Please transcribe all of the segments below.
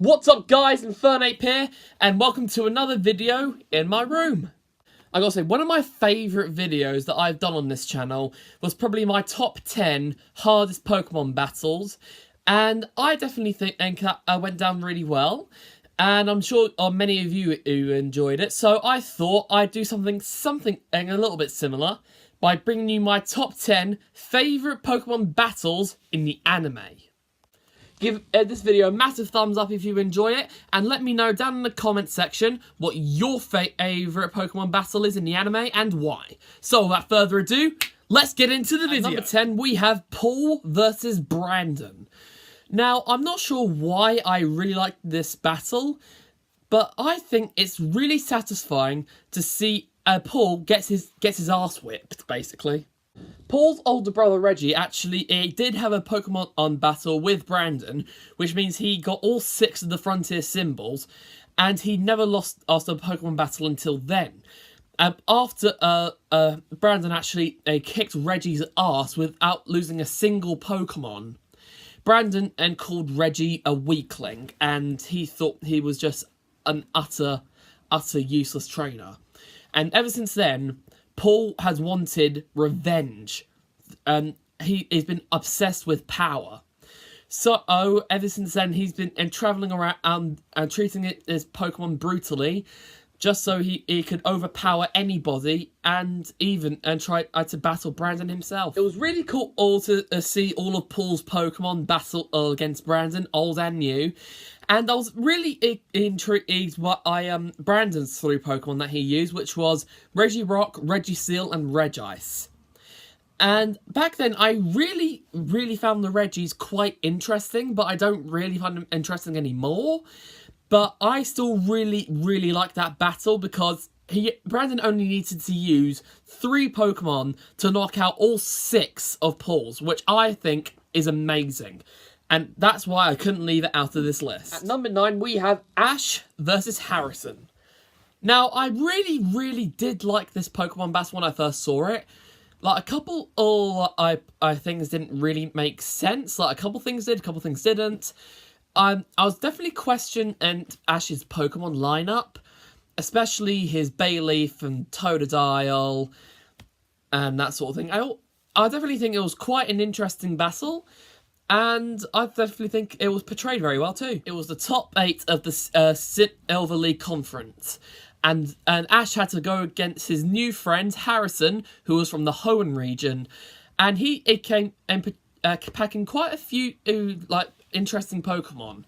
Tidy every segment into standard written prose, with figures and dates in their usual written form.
What's up guys, Infernape here, and welcome to another video in my room. I gotta say, one of my favourite videos that I've done on this channel was probably my top 10 hardest Pokemon battles, and I definitely think that went down really well, and I'm sure many of you who enjoyed it, so I thought I'd do something a little bit similar by bringing you my top 10 favourite Pokemon battles in the anime. Give this video a massive thumbs up if you enjoy it, and let me know down in the comment section what your favourite Pokemon battle is in the anime and why. So without further ado, let's get into the video. At number 10, we have Paul versus Brandon. Now, I'm not sure why I really like this battle, but I think it's really satisfying to see Paul gets his ass whipped, basically. Paul's older brother Reggie actually did have a Pokemon battle with Brandon, which means he got all 6 of the Frontier symbols, and he never lost a Pokemon battle until then. After Brandon actually kicked Reggie's ass without losing a single Pokemon, Brandon then called Reggie a weakling, and he thought he was just an utter useless trainer. And ever since then, Paul has wanted revenge, and he's been obsessed with power. So, ever since then, he's been travelling around and treating his Pokemon brutally, just so he could overpower anybody and try to battle Brandon himself. It was really cool to see all of Paul's Pokemon battle against Brandon, old and new. And I was really intrigued by Brandon's 3 Pokemon that he used, which was Regirock, Registeel, and Regice. And back then, I really found the Reggies quite interesting, but I don't really find them interesting anymore. But I still really like that battle because Brandon only needed to use 3 Pokemon to knock out all 6 of Paul's, which I think is amazing. And that's why I couldn't leave it out of this list. At number 9, we have Ash versus Harrison. Now, I really did like this Pokemon battle when I first saw it. Like, a couple things didn't really make sense. Like, a couple things did, a couple things didn't. I was definitely questioning Ash's Pokemon lineup, especially his Bayleaf and Totodile and that sort of thing. I definitely think it was quite an interesting battle. And I definitely think it was portrayed very well too. It was the top 8 of the Silver League Conference. And Ash had to go against his new friend, Harrison, who was from the Hoenn region. And he came packing quite a few interesting Pokemon.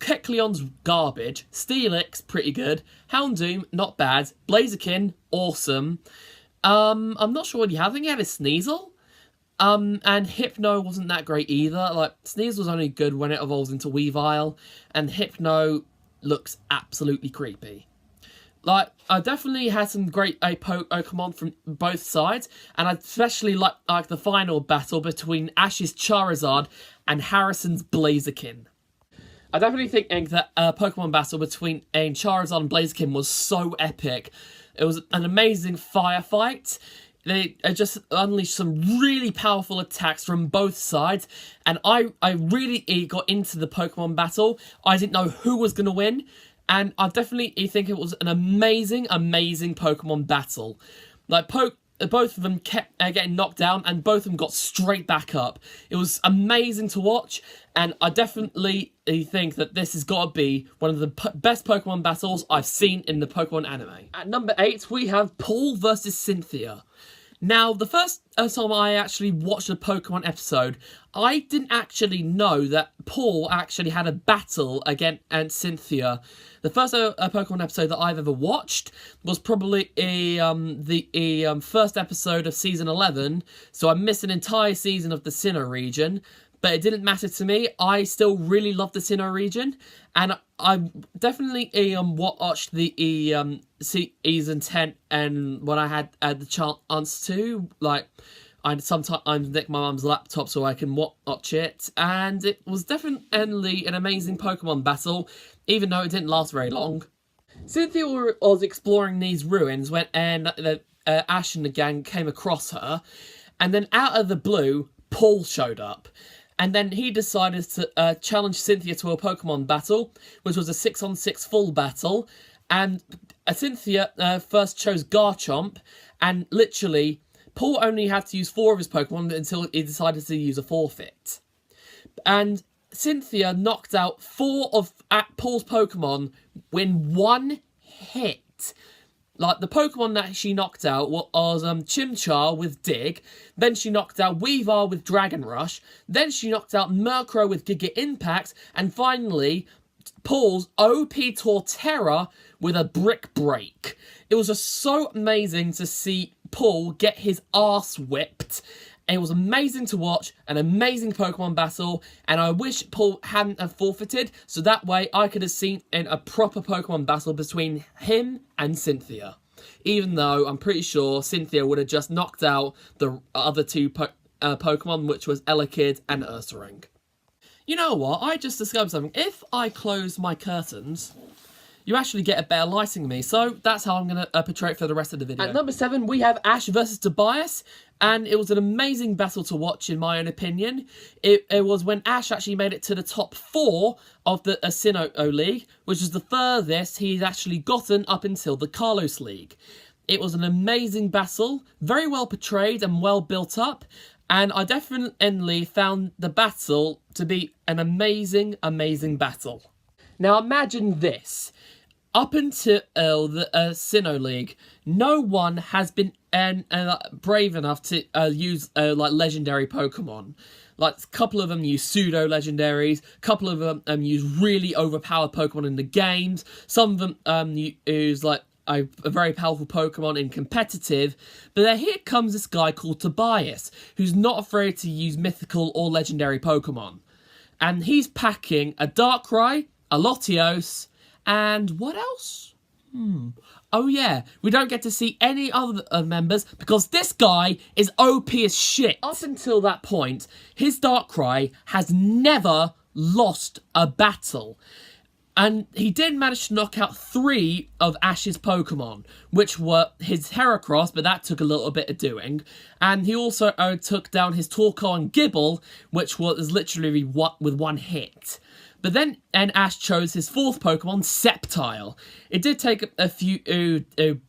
Kecleon's garbage, Steelix, pretty good, Houndoom, not bad, Blaziken, awesome. I'm not sure what he had. I think he had a Sneasel. And Hypno wasn't that great either. Like, Sneasel was only good when it evolves into Weavile, and Hypno looks absolutely creepy. Like, I definitely had some great Pokemon from both sides, and I especially like the final battle between Ash's Charizard and Harrison's Blaziken. I definitely think that Pokemon battle between Charizard and Blaziken was so epic. It was an amazing firefight. They just unleashed some really powerful attacks from both sides, and I really got into the Pokemon battle. I didn't know who was going to win, and I definitely think it was an amazing Pokemon battle. Like, both of them kept getting knocked down, and both of them got straight back up. It was amazing to watch, and I definitely think that this has got to be one of the best Pokemon battles I've seen in the Pokemon anime. At number 8, we have Paul versus Cynthia. Now, the first time I actually watched a Pokemon episode, I didn't actually know that Paul actually had a battle against Cynthia. The first Pokemon episode that I've ever watched was probably the first episode of Season 11, so I missed an entire season of the Sinnoh region. But it didn't matter to me. I still really love the Sinnoh region, and I definitely watched the season 10, and when I had the chance to, like, I'd sometimes nick my mum's laptop so I can watch it, and it was definitely an amazing Pokemon battle, even though it didn't last very long. Cynthia was exploring these ruins when Ash and the gang came across her, and then out of the blue, Paul showed up. And then he decided to challenge Cynthia to a Pokemon battle, which was a 6-on-6 full battle. And Cynthia first chose Garchomp, and literally, Paul only had to use 4 of his Pokemon until he decided to use a forfeit. And Cynthia knocked out 4 of Paul's Pokemon in 1 hit. Like, the Pokemon that she knocked out was Chimchar with Dig, then she knocked out Weavile with Dragon Rush, then she knocked out Murkrow with Giga Impact, and finally, Paul's OP Torterra with a Brick Break. It was just so amazing to see Paul get his arse whipped. It was amazing to watch, an amazing Pokemon battle, and I wish Paul hadn't have forfeited, so that way I could have seen a proper Pokemon battle between him and Cynthia. Even though I'm pretty sure Cynthia would have just knocked out the other 2 Pokemon, which was Elekid and Ursaring. You know what? I just discovered something. If I close my curtains, you actually get a better lighting of me, so that's how I'm going to portray it for the rest of the video. At number 7, we have Ash versus Tobias, and it was an amazing battle to watch, in my own opinion. It was when Ash actually made it to the top 4 of the Sinnoh League, which is the furthest he's actually gotten up until the Kalos League. It was an amazing battle, very well portrayed and well built up, and I definitely found the battle to be an amazing, amazing battle. Now imagine this. Up until the Sinnoh League, no one has been brave enough to use like legendary Pokemon. Like, a couple of them use pseudo-legendaries, a couple of them use really overpowered Pokemon in the games, some of them use like a very powerful Pokemon in competitive, but then here comes this guy called Tobias, who's not afraid to use mythical or legendary Pokemon. And he's packing a Darkrai, a Latios, and what else? Oh yeah, we don't get to see any other members because this guy is OP as shit. Up until that point, his Darkrai has never lost a battle. And he did manage to knock out 3 of Ash's Pokemon, which were his Heracross, but that took a little bit of doing. And he also took down his Torkoal and Gibble, which was literally with 1 hit. But then Ash chose his 4th Pokemon, Sceptile. It did take a few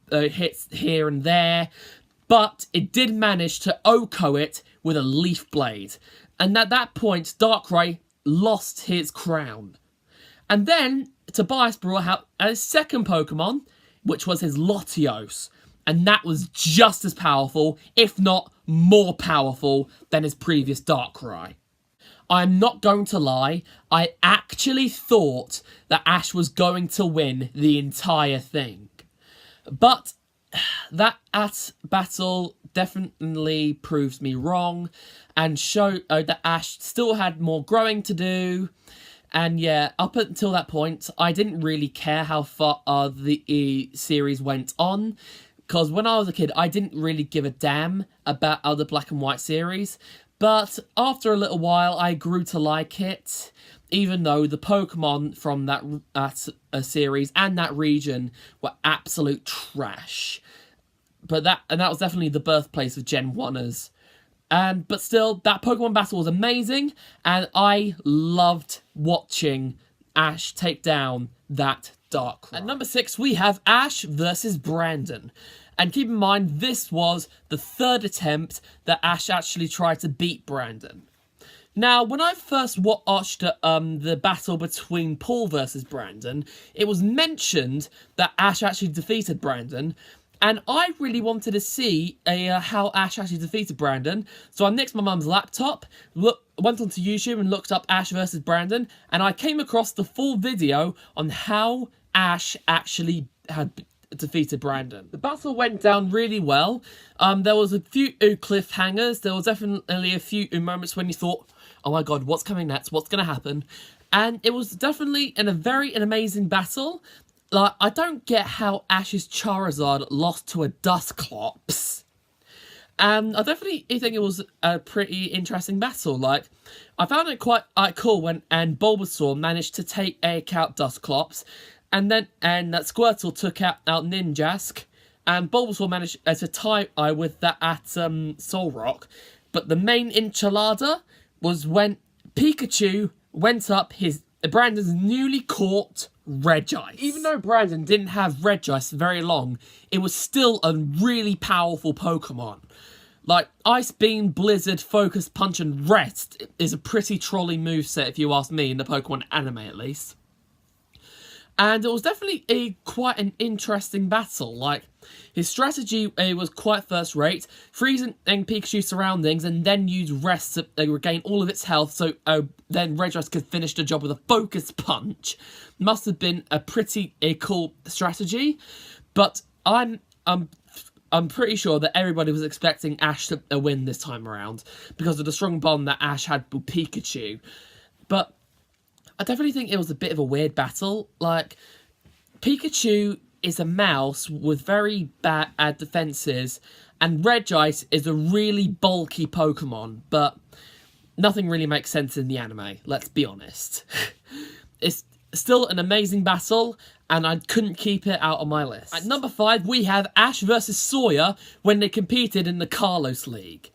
hits here and there, but it did manage to OHKO it with a Leaf Blade. And at that point, Darkrai lost his crown. And then Tobias brought out his 2nd Pokemon, which was his Latios. And that was just as powerful, if not more powerful, than his previous Darkrai. I'm not going to lie, I actually thought that Ash was going to win the entire thing. But that battle definitely proves me wrong and showed that Ash still had more growing to do. And yeah, up until that point, I didn't really care how far the series went on. Because when I was a kid, I didn't really give a damn about other Black and White series. But after a little while, I grew to like it, even though the Pokemon from that series and that region were absolute trash. But that was definitely the birthplace of Gen 1ers. But still, that Pokemon battle was amazing, and I loved watching Ash take down that Darkrai. At number 6, we have Ash versus Brandon. And keep in mind, this was the 3rd attempt that Ash actually tried to beat Brandon. Now, when I first watched the battle between Paul versus Brandon, it was mentioned that Ash actually defeated Brandon, and I really wanted to see how Ash actually defeated Brandon. So I nixed my mum's laptop, went onto YouTube and looked up Ash versus Brandon, and I came across the full video on how Ash actually had defeated Brandon. The battle went down really well. There was a few cliffhangers. There was definitely a few moments when you thought, oh my god, what's coming next? What's going to happen? And it was definitely an amazing battle. Like, I don't get how Ash's Charizard lost to a Dusclops. And I definitely think it was a pretty interesting battle. Like, I found it quite cool when Bulbasaur managed to take out Dusclops. And that Squirtle took out Ninjask, and Bulbasaur managed to tie with that at Solrock. But the main enchilada was when Pikachu went up Brandon's newly caught Regice. Even though Brandon didn't have Regice very long, it was still a really powerful Pokemon. Like, Ice Beam, Blizzard, Focus, Punch, and Rest is a pretty trolley moveset, if you ask me, in the Pokemon anime at least. And it was definitely quite an interesting battle. Like, his strategy was quite first rate, freezing Pikachu's surroundings and then use Rest to regain all of its health, so then Regice could finish the job with a Focus Punch. Must have been a pretty cool strategy, but I'm pretty sure that everybody was expecting Ash to win this time around because of the strong bond that Ash had with Pikachu. But I definitely think it was a bit of a weird battle. Like, Pikachu is a mouse with very bad defenses, and Regice is a really bulky Pokemon, but nothing really makes sense in the anime, let's be honest. It's still an amazing battle, and I couldn't keep it out of my list. At number 5, we have Ash versus Sawyer when they competed in the Carlos League.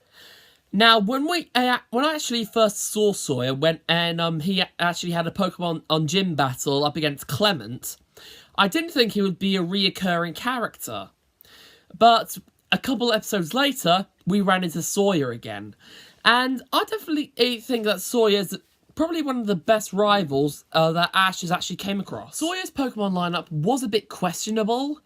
Now, when I actually first saw Sawyer, he actually had a Pokemon on gym battle up against Clement, I didn't think he would be a reoccurring character. But a couple episodes later, we ran into Sawyer again. And I definitely think that Sawyer's probably one of the best rivals that Ash has actually came across. Sawyer's Pokemon lineup was a bit questionable,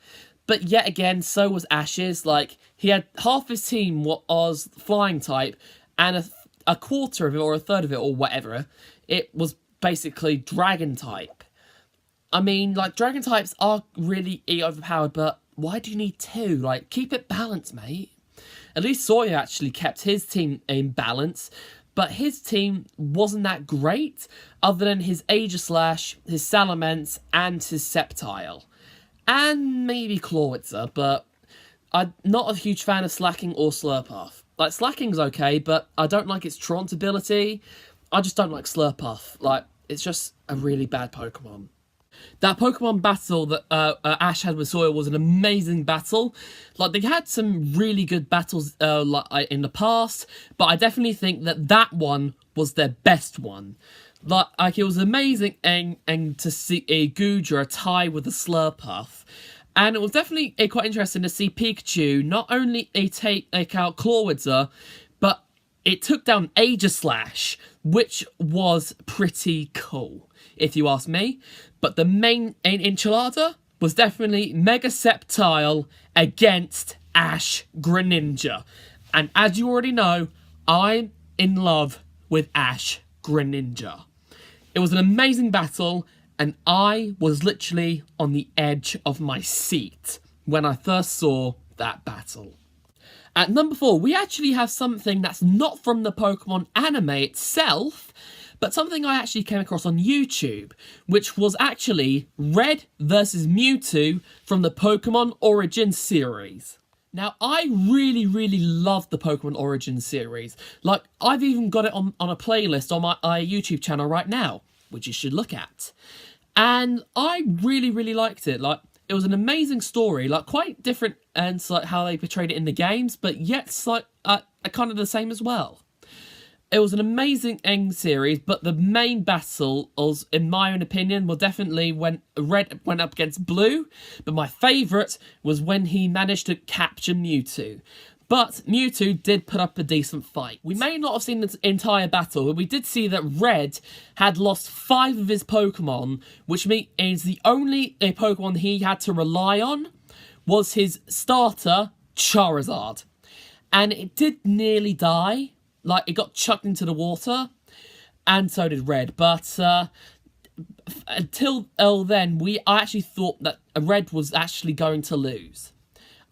but yet again, so was Ash's. Like, he had half his team was flying type, and a quarter of it, or a third of it, or whatever, it was basically dragon type. I mean, like, dragon types are really overpowered, but why do you need 2? Like, keep it balanced, mate. At least Sawyer actually kept his team in balance, but his team wasn't that great, other than his Aegislash, his Salamence, and his Sceptile. And maybe Clawitzer, but I'm not a huge fan of Slacking or Slurpuff. Like, Slacking's okay, but I don't like its Taunt ability. I just don't like Slurpuff. Like, it's just a really bad Pokemon. That Pokemon battle that Ash had with Sawyer was an amazing battle. Like, they had some really good battles in the past, but I definitely think that one was their best one. Like it was amazing and to see a Goodra tie with a Slurpuff. And it was definitely quite interesting to see Pikachu not only take out Clawitzer, but it took down Aegislash, which was pretty cool, if you ask me. But the main enchilada was definitely Mega Sceptile against Ash Greninja. And as you already know, I'm in love with Ash Greninja. It was an amazing battle, and I was literally on the edge of my seat when I first saw that battle. At number 4, we actually have something that's not from the Pokemon anime itself, but something I actually came across on YouTube, which was actually Red versus Mewtwo from the Pokemon Origins series. Now, I really, really love the Pokemon Origins series. Like, I've even got it on a playlist on my YouTube channel right now, which you should look at. And I really, really liked it. Like, it was an amazing story, like, quite different and like how they portrayed it in the games, but yet like kind of the same as well. It was an amazing series, but the main battles, in my own opinion, were definitely when Red went up against Blue, but my favourite was when he managed to capture Mewtwo. But Mewtwo did put up a decent fight. We may not have seen the entire battle, but we did see that Red had lost 5 of his Pokemon, which means the only Pokemon he had to rely on was his starter, Charizard. And it did nearly die. Like, it got chucked into the water, and so did Red. But until then, I actually thought that Red was actually going to lose.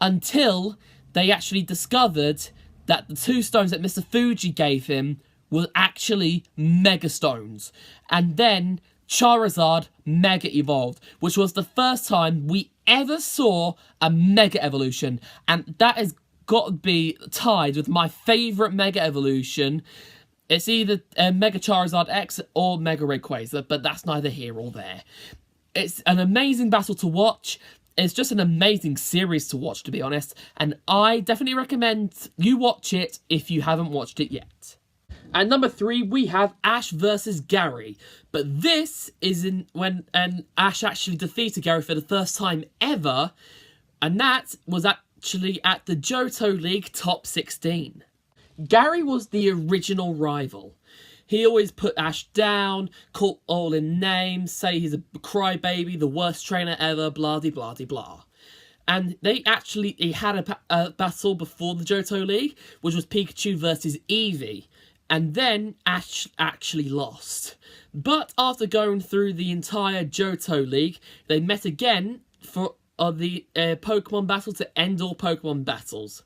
Until they actually discovered that the 2 stones that Mr. Fuji gave him were actually Mega Stones. And then Charizard Mega Evolved, which was the first time we ever saw a Mega Evolution. And that has got to be tied with my favourite Mega Evolution. It's either Mega Charizard X or Mega Rayquaza, but that's neither here or there. It's an amazing battle to watch. It's just an amazing series to watch, to be honest, and I definitely recommend you watch it if you haven't watched it yet. At number 3, we have Ash versus Gary. But this is when Ash actually defeated Gary for the first time ever. And that was actually at the Johto League Top 16. Gary was the original rival. He always put Ash down, call all in names, say he's a crybaby, the worst trainer ever, blah de blah de blah. And he had a battle before the Johto League, which was Pikachu versus Eevee. And then Ash actually lost. But after going through the entire Johto League, they met again for the Pokemon battle to end all Pokemon battles.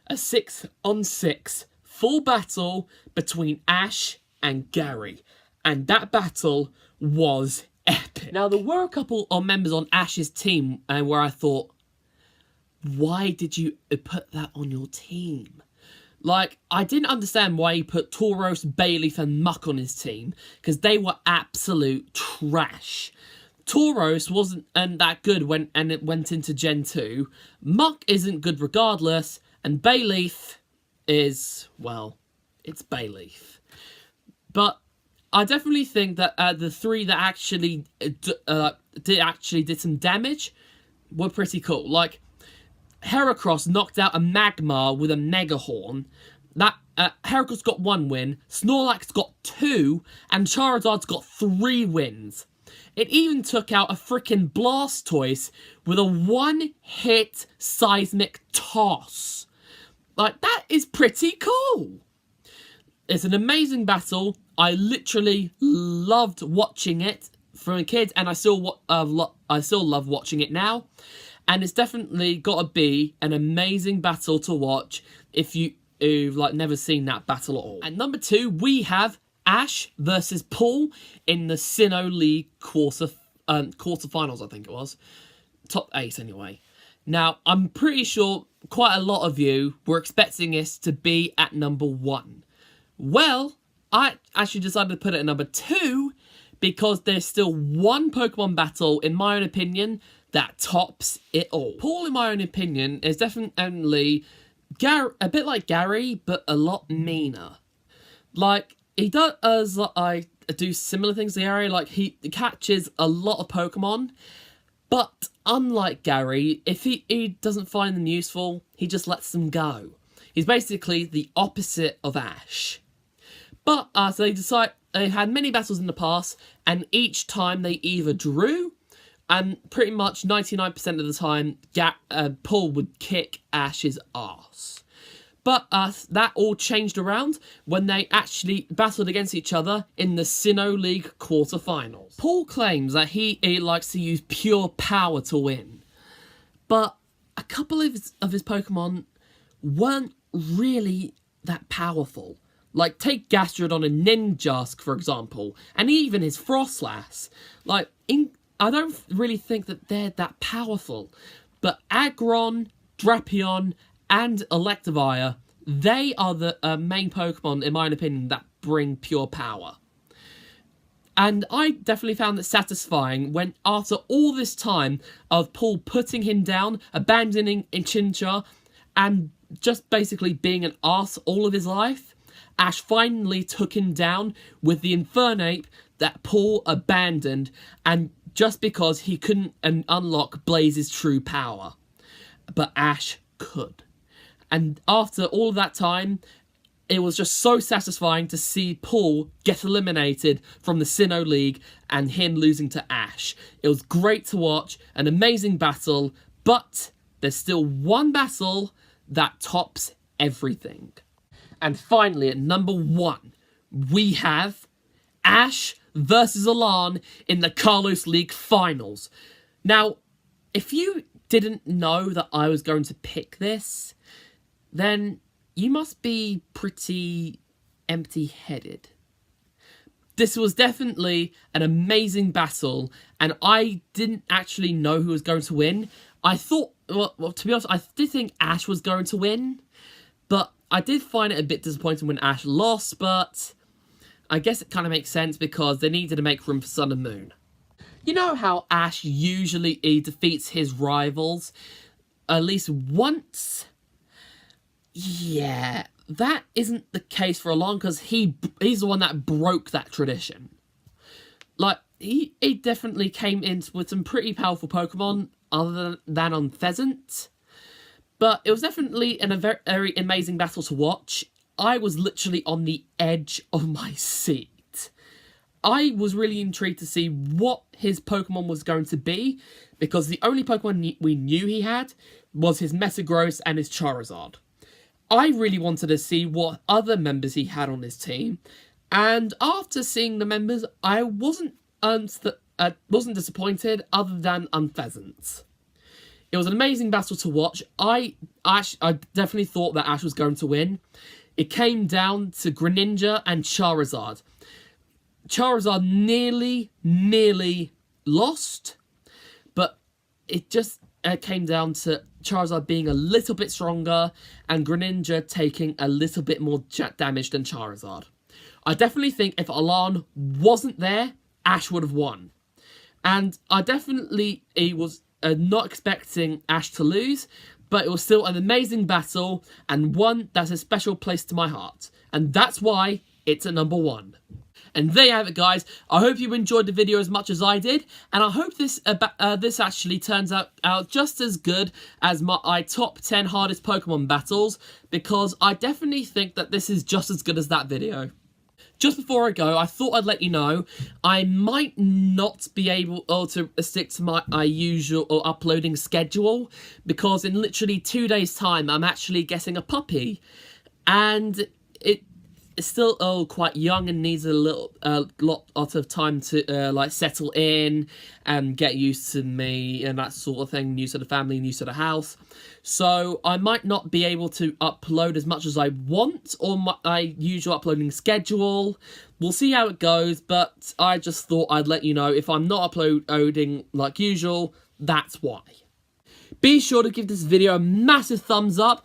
A 6-on-6 full battle between Ash and Gary. And that battle was epic. Now, there were a couple of members on Ash's team where I thought, why did you put that on your team? Like, I didn't understand why he put Tauros, Bayleaf and Muck on his team, because they were absolute trash. Tauros wasn't that good when it went into Gen 2. Muck isn't good regardless, and Bayleaf is, well, it's Bayleaf. But I definitely think that the three that actually did some damage were pretty cool. Like, Heracross knocked out a Magmar with a Mega Horn. That Heracross got 1 win, Snorlax got 2, and Charizard's got 3 wins. It even took out a freaking Blastoise with a 1-hit seismic toss. Like, that is pretty cool. It's an amazing battle. I literally loved watching it from a kid, and I still love watching it now. And it's definitely got to be an amazing battle to watch if you've like never seen that battle at all. At number 2, we have Ash versus Paul in the Sinnoh League quarterfinals, I think it was. Top 8 anyway. Now, I'm pretty sure quite a lot of you were expecting this to be at number 1. Well, I actually decided to put it at number 2 because there's still one Pokemon battle, in my own opinion, that tops it all. Paul, in my own opinion, is definitely a bit like Gary, but a lot meaner. Like, he does do similar things to Gary, like he catches a lot of Pokemon, but unlike Gary, if he doesn't find them useful, he just lets them go. He's basically the opposite of Ash. But so they had many battles in the past, and each time they either drew, and pretty much 99% of the time, Paul would kick Ash's ass. But that all changed around when they actually battled against each other in the Sinnoh League quarterfinals. Paul claims that he likes to use pure power to win. But a couple of his Pokemon weren't really that powerful. Like, take Gastrodon and Ninjask, for example, and even his Frostlass. Like, I don't really think that they're that powerful. But Aggron, Drapion, and Electivire, they are the main Pokemon, in my opinion, that bring pure power. And I definitely found it satisfying when, after all this time of Paul putting him down, abandoning Chinchar, and just basically being an arse all of his life, Ash finally took him down with the Infernape that Paul abandoned, and just because he couldn't unlock Blaze's true power. But Ash could. And after all of that time, it was just so satisfying to see Paul get eliminated from the Sinnoh League and him losing to Ash. It was great to watch, an amazing battle, but there's still one battle that tops everything. And finally, at number 1, we have Ash versus Alan in the Kalos League finals. Now, if you didn't know that I was going to pick this, then you must be pretty empty-headed. This was definitely an amazing battle, and I didn't actually know who was going to win. I thought, well, to be honest, I did think Ash was going to win, but I did find it a bit disappointing when Ash lost, but I guess it kind of makes sense because they needed to make room for Sun and Moon. You know how Ash usually defeats his rivals at least once? Yeah, that isn't the case for Alon, because he's the one that broke that tradition. Like, he definitely came in with some pretty powerful Pokemon other than on Pheasant. But it was definitely a very, very amazing battle to watch. I was literally on the edge of my seat. I was really intrigued to see what his Pokemon was going to be, because the only Pokemon we knew he had was his Metagross and his Charizard. I really wanted to see what other members he had on his team, and after seeing the members, I wasn't disappointed other than Pheasant. It was an amazing battle to watch. I definitely thought that Ash was going to win. It came down to Greninja and Charizard. Charizard nearly lost, but it just came down to Charizard being a little bit stronger and Greninja taking a little bit more damage than Charizard. I definitely think if Alon wasn't there, Ash would have won. And I definitely was not expecting Ash to lose, but it was still an amazing battle and one that's a special place to my heart. And that's why it's at number 1. And there you have it, guys. I hope you enjoyed the video as much as I did, and I hope this actually turns out just as good as my top 10 hardest Pokemon battles, because I definitely think that this is just as good as that video. Just before I go, I thought I'd let you know I might not be able to stick to my usual uploading schedule, because in literally 2 days' time I'm actually getting a puppy, and it's still quite young and needs a lot of time to like settle in and get used to me and that sort of thing, used to the family, used to the house. So I might not be able to upload as much as I want on my usual uploading schedule. We'll see how it goes, but I just thought I'd let you know if I'm not uploading like usual, that's why. Be sure to give this video a massive thumbs up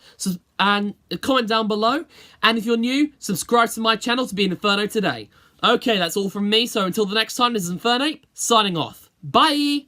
and comment down below. And if you're new, subscribe to my channel to be an Inferno today. Okay, that's all from me. So until the next time, this is Infernape, signing off. Bye!